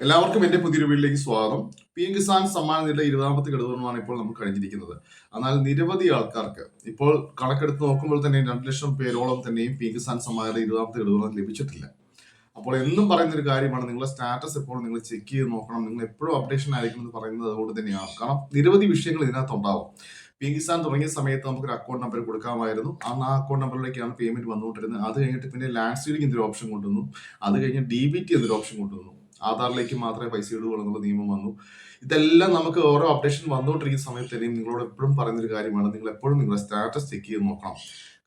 എല്ലാവർക്കും എന്റെ പുതിയൊരു വീട്ടിലേക്ക് സ്വാഗതം. പി എം കിസാൻ സമ്മാൻ നിധിയുടെ 20ാമത്തെ ഗഡുവാണ് ഇപ്പോൾ നമുക്ക് കഴിഞ്ഞിരിക്കുന്നത്. എന്നാൽ നിരവധി ആൾക്കാർക്ക് ഇപ്പോൾ കണക്കെടുത്ത് നോക്കുമ്പോൾ തന്നെ 2 ലക്ഷം പേരോളം തന്നെയും പി എം കിസാൻ സമ്മാനിയുടെ 20ാമത്തെ ഗഡുവാണ് ലഭിച്ചിട്ടില്ല. അപ്പോൾ എന്നും പറയുന്ന ഒരു കാര്യമാണ്, നിങ്ങളുടെ സ്റ്റാറ്റസ് എപ്പോഴും നിങ്ങൾ ചെക്ക് ചെയ്ത് നോക്കണം. നിങ്ങൾ എപ്പോഴും അപ്ഡേഷൻ ആയിരിക്കണം എന്ന് പറയുന്നത് അതുകൊണ്ട് തന്നെയാണ്. കാരണം നിരവധി വിഷയങ്ങൾ ഇതിനകത്ത് ഉണ്ടാവും. പി എം കിസാൻ തുടങ്ങിയ സമയത്ത് നമുക്കൊരു അക്കൗണ്ട് നമ്പർ കൊടുക്കാമായിരുന്നു. അന്ന് ആ അക്കൗണ്ട് നമ്പറിലേക്കാണ് പേയ്മെന്റ് വന്നുകൊണ്ടിരുന്നത്. അത് കഴിഞ്ഞിട്ട് പിന്നെ ലാൻഡ് സീഡിംഗ് എന്നൊരു ഓപ്ഷൻ കൊണ്ടുവന്നു. അത് കഴിഞ്ഞ് DBT എന്നൊരു ഓപ്ഷൻ കൊണ്ടുവന്നു. ആധാറിലേക്ക് മാത്രമേ പൈസ ഇടുകയുള്ളൂ എന്നുള്ള നിയമം വന്നു. ഇതെല്ലാം നമുക്ക് ഓരോ അപ്ഡേഷൻ വന്നുകൊണ്ടിരിക്കുന്ന സമയത്ത് തന്നെയും നിങ്ങളോട് എപ്പോഴും പറയുന്നൊരു കാര്യമാണ്, നിങ്ങൾ എപ്പോഴും നിങ്ങളുടെ സ്റ്റാറ്റസ് ചെക്ക് ചെയ്ത് നോക്കണം.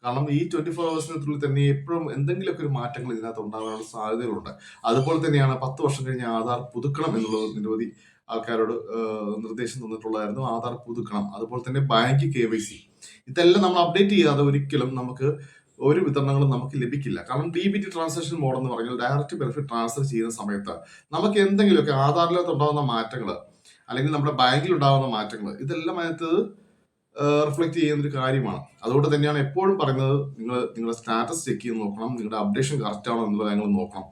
കാരണം ഈ 24 ഹവേഴ്സിനുള്ളിൽ തന്നെ എപ്പോഴും എന്തെങ്കിലുമൊക്കെ ഒരു മാറ്റങ്ങൾ ഇതിനകത്ത് ഉണ്ടാകാനുള്ള സാധ്യതകളുണ്ട്. അതുപോലെ തന്നെയാണ് 10 വർഷം കഴിഞ്ഞ് ആധാർ പുതുക്കണം എന്നുള്ളത് നിരവധി ആൾക്കാരോട് നിർദ്ദേശം തന്നിട്ടുള്ളതായിരുന്നു. ആധാർ പുതുക്കണം. അതുപോലെ തന്നെ ബാങ്ക് KYC ഇതെല്ലാം നമ്മൾ അപ്ഡേറ്റ് ചെയ്യാതെ ഒരിക്കലും നമുക്ക് ഒരു വിതരണങ്ങളും നമുക്ക് ലഭിക്കില്ല. കാരണം DBT ട്രാൻസാക്ഷൻ മോഡ് എന്ന് പറഞ്ഞാൽ ഡയറക്റ്റ് ബെനിഫിറ്റ് ട്രാൻസ്ഫർ ചെയ്യുന്ന സമയത്ത് നമുക്ക് എന്തെങ്കിലുമൊക്കെ ആധാറിനകത്ത് ഉണ്ടാകുന്ന മാറ്റങ്ങൾ അല്ലെങ്കിൽ നമ്മുടെ ബാങ്കിൽ ഉണ്ടാകുന്ന മാറ്റങ്ങൾ ഇതെല്ലാം അതിനകത്ത് റിഫ്ലക്ട് ചെയ്യുന്ന ഒരു കാര്യമാണ്. അതുകൊണ്ട് തന്നെയാണ് എപ്പോഴും പറയുന്നത്, നിങ്ങളുടെ സ്റ്റാറ്റസ് ചെക്ക് ചെയ്ത് നോക്കണം, നിങ്ങളുടെ അപ്ഡേഷൻ കറക്റ്റ് ആണോ എന്നുള്ള കാര്യങ്ങൾ നോക്കണം.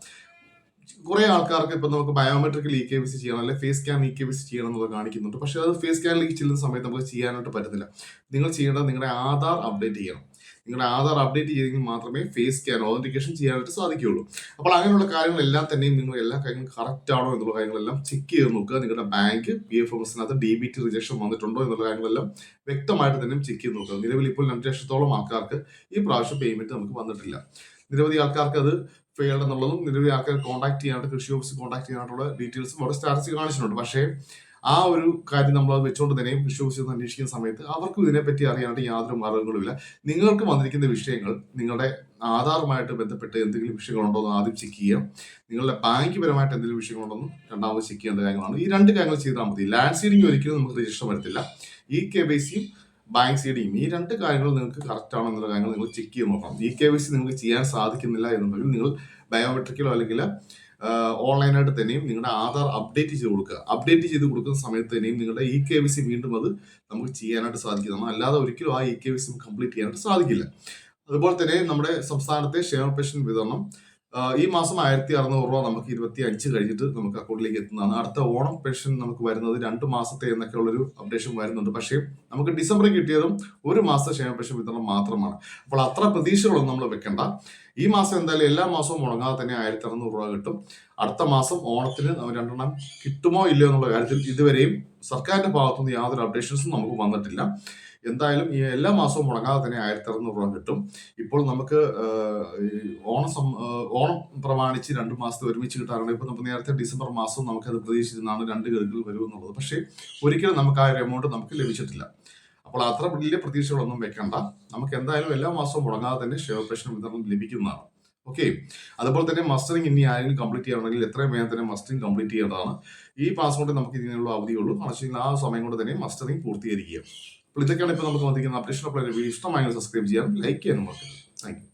കുറെ ആൾക്കാർക്ക് ഇപ്പൊ നമുക്ക് ബയോമെട്രിക്കൽ KYC ചെയ്യണം, അല്ലെങ്കിൽ ഫേസ് സ്കാൻ KYC ചെയ്യണം എന്നുള്ളത് കാണിക്കുന്നുണ്ട്. പക്ഷെ അത് ഫേസ് സ്കാനിലേക്ക് ചെല്ലുന്ന സമയത്ത് നമുക്ക് ചെയ്യാനായിട്ട് പറ്റുന്നില്ല. നിങ്ങൾ ചെയ്യേണ്ടത് നിങ്ങളുടെ ആധാർ അപ്ഡേറ്റ് ചെയ്യണം. നിങ്ങളുടെ ആധാർ അപ്ഡേറ്റ് ചെയ്തെങ്കിൽ മാത്രമേ ഫേസ് സ്കാൻ ഓതന്റിക്കേഷൻ ചെയ്യാനായിട്ട് സാധിക്കുകയുള്ളൂ. അപ്പോൾ അങ്ങനെയുള്ള കാര്യങ്ങളെല്ലാം തന്നെയും നിങ്ങൾ എല്ലാ കാര്യങ്ങളും കറക്റ്റ് ആണോ എന്നുള്ള കാര്യങ്ങളെല്ലാം ചെക്ക് ചെയ്ത് നോക്കുക. നിങ്ങളുടെ ബാങ്ക് PFMSനകത്ത് DBT റിജക്ഷൻ വന്നിട്ടുണ്ടോ എന്നുള്ള കാര്യങ്ങളെല്ലാം വ്യക്തമായിട്ട് തന്നെ ചെക്ക് ചെയ്ത് നോക്കുക. നിലവിൽ ഇപ്പോൾ 2 ലക്ഷത്തോളം ആൾക്കാർക്ക് ഈ പ്രാവശ്യം പേയ്മെന്റ് നമുക്ക് വന്നിട്ടില്ല. നിരവധി ആൾക്കാർക്ക് അത് ഫെയിൽഡ് എന്നുള്ളതും, നിരവധി ആൾക്കാർ കോൺടാക്ട് ചെയ്യാനായിട്ട് കൃഷി ഓഫീസ് കോൺടാക്ട് ചെയ്യാനായിട്ടുള്ള ഡീറ്റെയിൽസും അവിടെ സ്റ്റാറ്റസ് കാണിച്ചിട്ടുണ്ട്. പക്ഷേ ആ ഒരു കാര്യം നമ്മൾ അത് വെച്ചുകൊണ്ട് തന്നെയും കൃഷി ഓഫീസിൽ അന്വേഷിക്കുന്ന സമയത്ത് അവർക്കും ഇതിനെപ്പറ്റി അറിയാനായിട്ട് യാതൊരു മാർഗങ്ങളുമില്ല. നിങ്ങൾക്ക് വന്നിരിക്കുന്ന വിഷയങ്ങൾ നിങ്ങളുടെ ആധാറുമായിട്ട് ബന്ധപ്പെട്ട് എന്തെങ്കിലും വിഷയങ്ങളുണ്ടോ എന്ന് ആദ്യം ചെക്ക് ചെയ്യാം. നിങ്ങളുടെ ബാങ്ക് പരമായിട്ട് എന്തെങ്കിലും വിഷയങ്ങളുണ്ടോ രണ്ടാമത് ചെക്ക് ചെയ്യേണ്ട കാര്യങ്ങളാണ്. ഈ 2 കാര്യങ്ങൾ ചെയ്താൽ മതി. ലാൻഡ് സീഡിംഗ് ഒരിക്കലും നമുക്ക് രജിസ്റ്റർ വരത്തില്ല. KYCയും ബാങ്ക് സീഡിംഗ് ഈ 2 കാര്യങ്ങൾ നിങ്ങൾക്ക് കറക്റ്റ് ആണോ എന്നുള്ള കാര്യങ്ങൾ നിങ്ങൾ ചെക്ക് ചെയ്ത് നോക്കണം. KYC നിങ്ങൾക്ക് ചെയ്യാൻ സാധിക്കുന്നില്ല എന്നുണ്ടെങ്കിൽ നിങ്ങൾ ബയോമെട്രിക്കലോ അല്ലെങ്കിൽ ഓൺലൈനായിട്ട് തന്നെയും നിങ്ങളുടെ ആധാർ അപ്ഡേറ്റ് ചെയ്ത് കൊടുക്കുക. അപ്ഡേറ്റ് ചെയ്ത് കൊടുക്കുന്ന സമയത്ത് തന്നെയും നിങ്ങളുടെ KYC വീണ്ടും അത് നമുക്ക് ചെയ്യാനായിട്ട് സാധിക്കുന്നതാണ്. അല്ലാതെ ഒരിക്കലും ആ KYC കംപ്ലീറ്റ് ചെയ്യാനായിട്ട് സാധിക്കില്ല. അതുപോലെ തന്നെ നമ്മുടെ സംസ്ഥാനത്തെ ക്ഷേമ പെൻഷൻ വിതരണം ഈ മാസം 1600 രൂപ നമുക്ക് 25 കഴിഞ്ഞിട്ട് നമുക്ക് അക്കൗണ്ടിലേക്ക് എത്തുന്നതാണ്. അടുത്ത ഓണം പെൻഷൻ നമുക്ക് വരുന്നത് 2 മാസത്തെ എന്നൊക്കെ ഉള്ളൊരു അപ്ഡേഷൻ വരുന്നുണ്ട്. പക്ഷേ നമുക്ക് ഡിസംബറിൽ കിട്ടിയതും 1 മാസത്തെ ക്ഷേമ പെൻഷൻ വിതരണം മാത്രമാണ്. അപ്പോൾ അത്ര പ്രതീക്ഷകളൊന്നും നമ്മൾ വെക്കണ്ട. ഈ മാസം എന്തായാലും എല്ലാ മാസവും മുടങ്ങാതെ തന്നെ 1600 രൂപ കിട്ടും. അടുത്ത മാസം ഓണത്തിന് 2 കിട്ടുമോ ഇല്ലയോ എന്നുള്ള കാര്യത്തിൽ ഇതുവരെയും സർക്കാരിന്റെ ഭാഗത്തുനിന്ന് യാതൊരു അപ്ഡേഷൻസും നമുക്ക് വന്നിട്ടില്ല. എന്തായാലും ഈ എല്ലാ മാസവും മുടങ്ങാതെ തന്നെ 1600 രൂപ കിട്ടും. ഇപ്പോൾ നമുക്ക് ഓണം പ്രമാണിച്ച് 2 മാസത്തെ ഒരുമിച്ച് കിട്ടാറുണ്ട്. ഇപ്പൊ നമുക്ക് നേരത്തെ ഡിസംബർ മാസം നമുക്കത് പ്രതീക്ഷിച്ചിരുന്നാണ് 2 ഗഡുക്കൾ വരുമെന്നുള്ളത്. പക്ഷേ ഒരിക്കലും നമുക്ക് ആ ഒരു എമൗണ്ട് നമുക്ക് ലഭിച്ചിട്ടില്ല. അപ്പോൾ അത്ര വലിയ പ്രതീക്ഷകളൊന്നും വെക്കണ്ട. നമുക്ക് എന്തായാലും എല്ലാ മാസവും മുടങ്ങാതെ തന്നെ ക്ഷേമ പെൻഷൻ വിതരണം ലഭിക്കുന്നതാണ്. ഓക്കെ. അതുപോലെ തന്നെ മസ്റ്ററിംഗ് ഇനി ആരെങ്കിലും കംപ്ലീറ്റ് ചെയ്യണമെങ്കിൽ എത്രയും വേഗം തന്നെ മസ്റ്ററിംഗ് കംപ്ലീറ്റ് ചെയ്യേണ്ടതാണ്. ഈ മാസം കൊണ്ട് നമുക്ക് ഇതിനുള്ള അവധിയുള്ളൂ. പക്ഷേ ആ സമയം കൊണ്ട് തന്നെ മസ്റ്ററിംഗ് പൂർത്തീകരിക്കുക. അപ്പോൾ ഇതൊക്കെയാണ് ഇപ്പോൾ നമുക്ക് വന്നിരിക്കുന്ന അപ്ഡേഷൻ. അപ്പോൾ വീഡിയോ ഇഷ്ടമായെങ്കിൽ സബ്സ്ക്രൈബ് ചെയ്യാനും ലൈക്ക് ചെയ്യാനും മറക്കരുത്. Thank you.